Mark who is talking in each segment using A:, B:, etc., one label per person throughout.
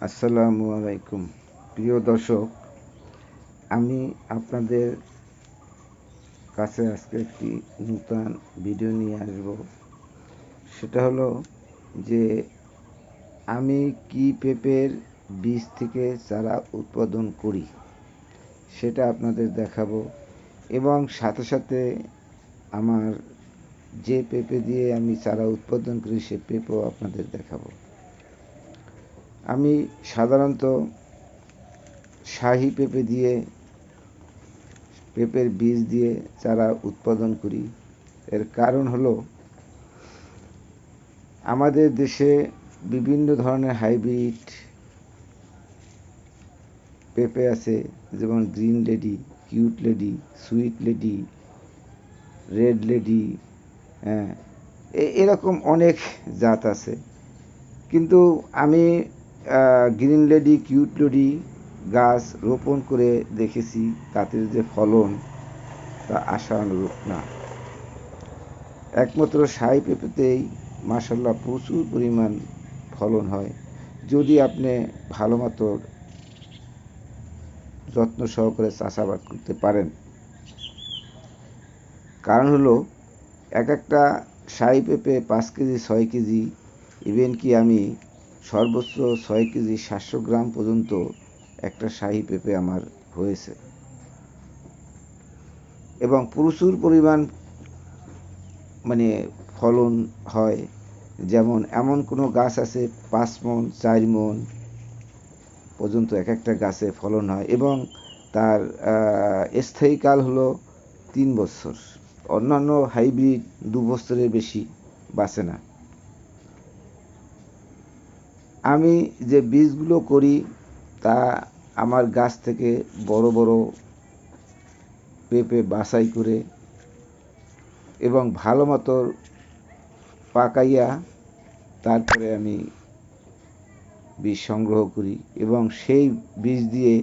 A: আসসালামু আলাইকুম। প্রিয় দর্শক, আমি আপনাদের কাছে আজকে একটি নূতন ভিডিও নিয়ে আসব। সেটা হলো যে আমি কি পেঁপের বীজ থেকে চারা উৎপাদন করি সেটা আপনাদের দেখাবো, এবং সাথে সাথে আমার যে পেঁপে দিয়ে আমি চারা উৎপাদন করি সে পেঁপেও আপনাদের দেখাবো। আমি সাধারণত শাহী পেঁপে দিয়ে পেঁপের বীজ দিয়ে চারা উৎপাদন করি। এর কারণ হলো আমাদের দেশে বিভিন্ন ধরনের হাইব্রিড পেঁপে আছে, যেমন green lady, cute lady, sweet lady, red lady, হ্যাঁ, এরকম অনেক জাত আছে। কিন্তু আমি গ্রিন লেডি, কিউট লেডি গাছ রোপণ করে দেখেছি, তাতে যে ফলন তা আশানুরূপ না। একমাত্র শাহী পেঁপেতেই মাশাআল্লাহ প্রচুর পরিমাণ ফলন হয়, যদি আপনি ভালো মতো যত্ন সহকারে চাষাবাদ করতে পারেন। কারণ হলো এক একটা শাহী পেঁপে 5 কেজি 6 কেজি, ইভেন কি আমি সর্বোচ্চ 6 কেজি 700 গ্রাম পর্যন্ত একটা শাহী পেঁপে আমার হয়েছে, এবং প্রচুর পরিমাণ ফলন হয়। যেমন এমন কোনো গাছ আছে 5 মণ 4 মণ পর্যন্ত এক একটা গাছে ফলন হয়, এবং তার স্থায়ীকাল হলো 3 বছর। অন্যান্য হাইব্রিড 2 বছরের বেশি বাঁচে না। আমি যে বীজগুলো করি তা আমার গাছ থেকে বড় বড় পেঁপে বাছাই করে এবং ভালো মতো পাকাইয়া তারপরে আমি বীজ সংগ্রহ করি, এবং সেই বীজ দিয়ে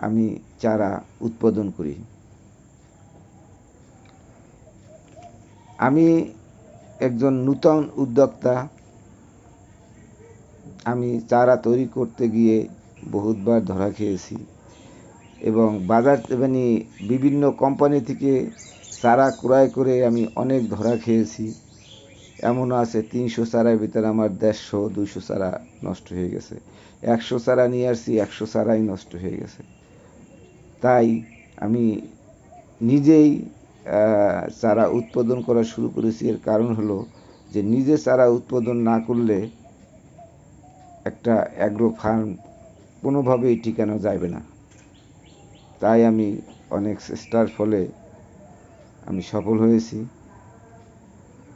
A: আমি চারা উৎপাদন করি। আমি একজন নূতন উদ্যোক্তা। আমি চারা তৈরি করতে গিয়ে বহুতবার ধরা খেয়েছি, এবং বাজার বিভিন্ন কোম্পানি থেকে চারা ক্রয় করে আমি অনেক ধরা খেয়েছি। এমনও আছে 300 চারার ভিতরে আমার 150-200 চারা নষ্ট হয়ে গেছে। 100 চারা নিয়ে আসছি, 100 চারাই নষ্ট হয়ে গেছে। তাই আমি নিজেই চারা উৎপাদন করা শুরু করেছি। এর কারণ হলো যে নিজে চারা উৎপাদন না করলে একটা অ্যাগ্রো ফার্ম কোনোভাবেই টিকানো যাবে না। তাই আমি অনেক চেষ্টার ফলে আমি সফল হয়েছি।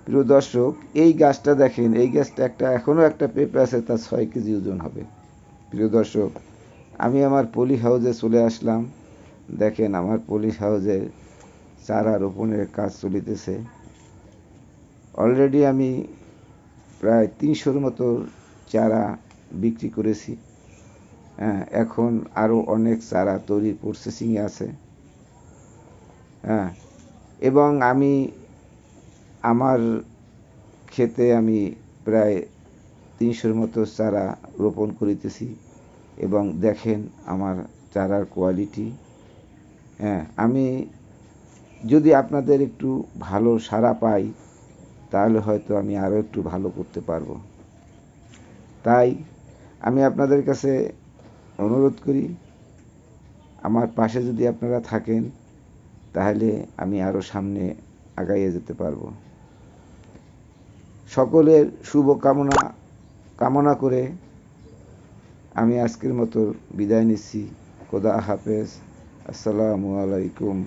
A: প্রিয় দর্শক, এই গাছটা দেখেন, এই গাছটা এখনও একটা পেঁপে আছে, তার 6 কেজি ওজন হবে। প্রিয় দর্শক, আমি আমার পলি হাউসে চলে আসলাম। দেখেন আমার পলি হাউসে চারা রোপণের কাজ চলিতেছে। অলরেডি আমি প্রায় 300-র মতো চারা বিক্রি করেছি। হ্যাঁ, এখন আরও অনেক চারা তৈরির প্রসেসিংয়ে আছে। হ্যাঁ, এবং আমি আমার ক্ষেতে আমি প্রায় 300-র মতো চারা রোপণ করিতেছি, এবং দেখেন আমার চারার কোয়ালিটি। হ্যাঁ, আমি যদি আপনাদের একটু ভালো সাড়া পাই তাহলে হয়তো আমি আরও একটু ভালো করতে পারবো। তাই আমি আপনাদের কাছে অনুরোধ করি, আমার পাশে যদি আপনারা থাকেন তাহলে আমি আরও সামনে আগাইয়ে যেতে পারবো। সকলের শুভ কামনা করে আমি আজকের মতো বিদায় নিচ্ছি। খোদা হাফেজ। আসসালামু আলাইকুম।